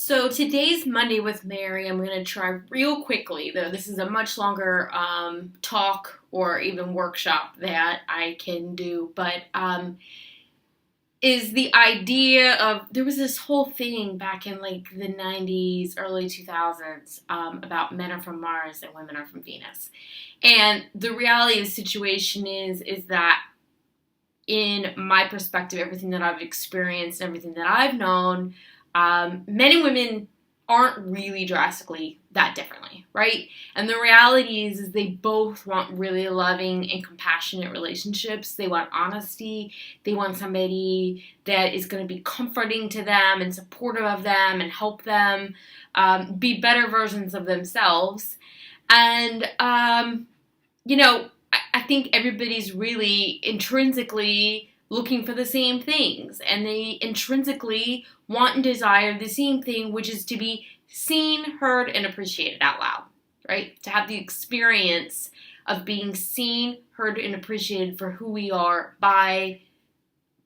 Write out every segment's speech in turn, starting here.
So today's Monday with Mary. I'm going to try real quickly, though this is a much longer talk or even workshop that I can do, but is the idea of there was this whole thing back in like the 90s, early 2000s about men are from Mars and women are from Venus. And the reality of the situation is that in my perspective, everything that I've experienced, everything that I've known, men and women aren't really drastically that differently, right? And the reality is they both want really loving and compassionate relationships. They want honesty. They want somebody that is going to be comforting to them and supportive of them and help them be better versions of themselves. And, I think everybody's really intrinsically looking for the same things, and they intrinsically want and desire the same thing, which is to be seen, heard, and appreciated out loud, right? To have the experience of being seen, heard, and appreciated for who we are by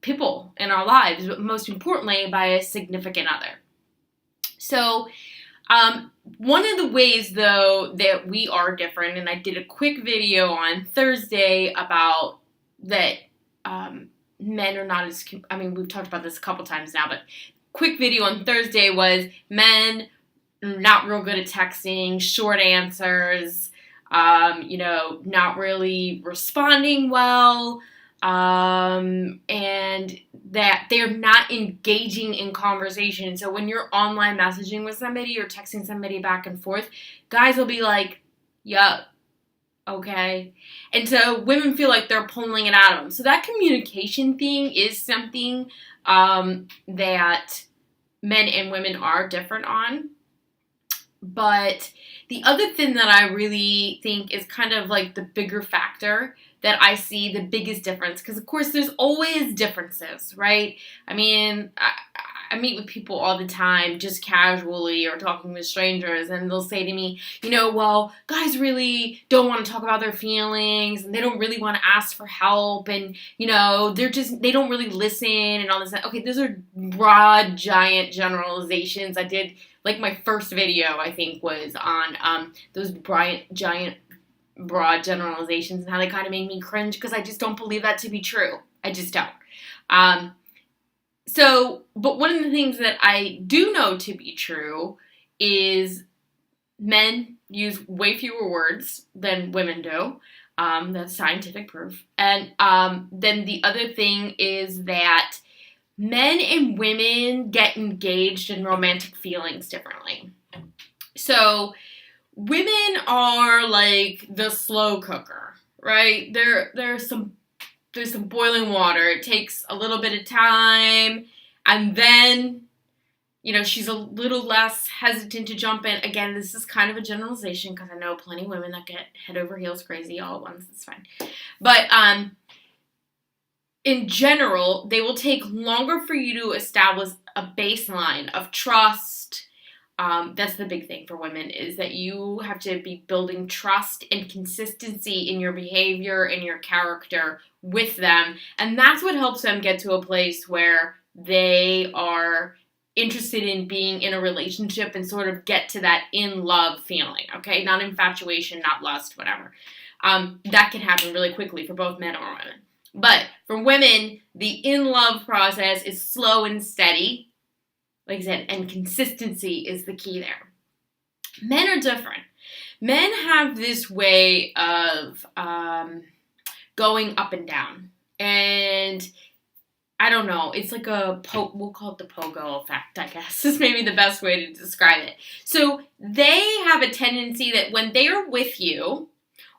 people in our lives, but most importantly, by a significant other. So, one of the ways, though, that we are different, and I did a quick video on Thursday about that men are not as, we've talked about this a couple times now, but quick video on Thursday was men not real good at texting, short answers, not really responding well, and that they're not engaging in conversation. So when you're online messaging with somebody or texting somebody back and forth, guys will be like, yup, okay. And so women feel like they're pulling it out of them. So that communication thing is something that men and women are different on. But the other thing that I really think is kind of like the bigger factor that I see the biggest difference, because of course there's always differences, right? I meet with people all the time, just casually or talking with strangers, and they'll say to me, well, guys really don't want to talk about their feelings, and they don't really want to ask for help, and, they don't really listen, and all this. Okay, those are broad, giant generalizations. I did, my first video, I think, was on those giant, broad generalizations and how they kind of made me cringe, because I just don't believe that to be true. I just don't. But one of the things that I do know to be true is men use way fewer words than women do. That's scientific proof. And then the other thing is that men and women get engaged in romantic feelings differently. So women are like the slow cooker, right? There's some boiling water. It takes a little bit of time, and then, she's a little less hesitant to jump in. Again, this is kind of a generalization, because I know plenty of women that get head over heels crazy all at once. It's fine. But in general, they will take longer for you to establish a baseline of trust. That's the big thing for women, is that you have to be building trust and consistency in your behavior and your character with them. And that's what helps them get to a place where they are interested in being in a relationship and sort of get to that in love feeling, okay? Not infatuation, not lust, whatever. That can happen really quickly for both men or women. But for women, the in love process is slow and steady. Like I said, and consistency is the key there. Men are different. Men have this way of going up and down. And I don't know, it's like we'll call it the pogo effect, I guess, is maybe the best way to describe it. So they have a tendency that when they are with you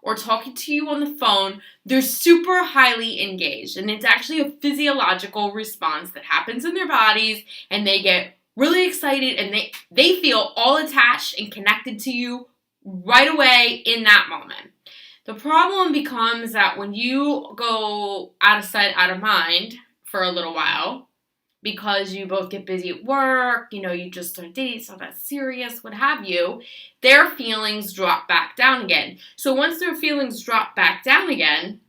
or talking to you on the phone, they're super highly engaged. And it's actually a physiological response that happens in their bodies, and they get really excited, and they feel all attached and connected to you right away in that moment. The problem becomes that when you go out of sight, out of mind for a little while, because you both get busy at work, you just start dating, it's not that serious, what have you, their feelings drop back down again. So once their feelings drop back down again,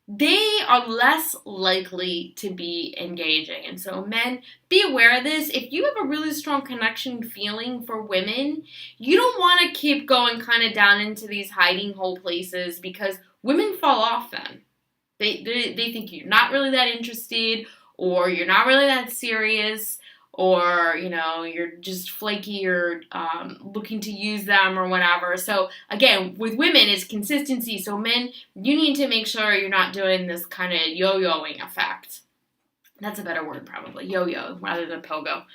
they are less likely to be engaging. And so, men, be aware of this. If you have a really strong connection feeling for women, you don't want to keep going kind of down into these hiding hole places, because women fall off then. They think you're not really that interested, or you're not really that serious, or you're just flaky, or looking to use them or whatever. So again, with women, it's consistency. So men, you need to make sure you're not doing this kind of yo-yoing effect. That's a better word, probably, yo-yo rather than pogo.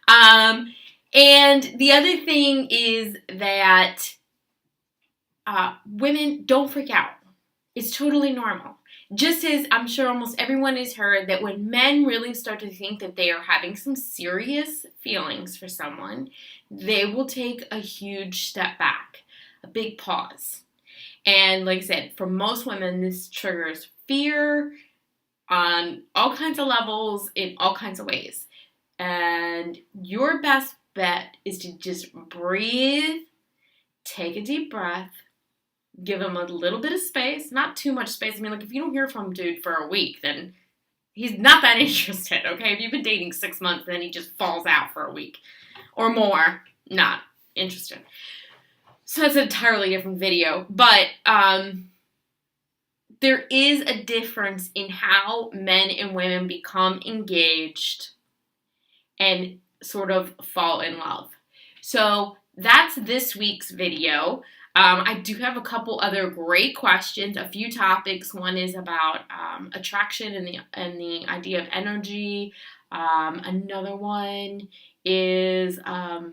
And the other thing is that women, don't freak out. It's totally normal. Just as I'm sure almost everyone has heard that when men really start to think that they are having some serious feelings for someone, they will take a huge step back, a big pause. And like I said, for most women, this triggers fear on all kinds of levels, in all kinds of ways. And your best bet is to just breathe, take a deep breath, give him a little bit of space, not too much space. I mean, like, if you don't hear from dude for a week, then he's not that interested, okay? If you've been dating 6 months, then he just falls out for a week or more, not interested. So that's an entirely different video. But there is a difference in how men and women become engaged and sort of fall in love. So that's this week's video. I do have a couple other great questions, a few topics. One is about attraction and the idea of energy. Another one is I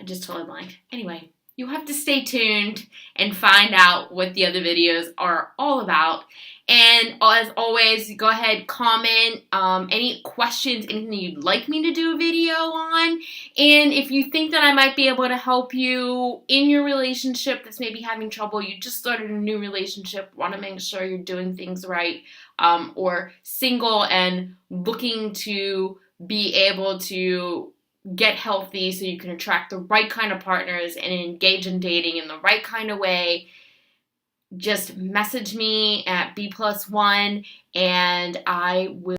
just totally blanked. Anyway, you have to stay tuned and find out what the other videos are all about. And as always, go ahead, comment any questions, anything you'd like me to do a video on. And if you think that I might be able to help you in your relationship that's maybe having trouble, you just started a new relationship, want to make sure you're doing things right, or single and looking to be able to get healthy so you can attract the right kind of partners and engage in dating in the right kind of way, just message me at B+1 and I will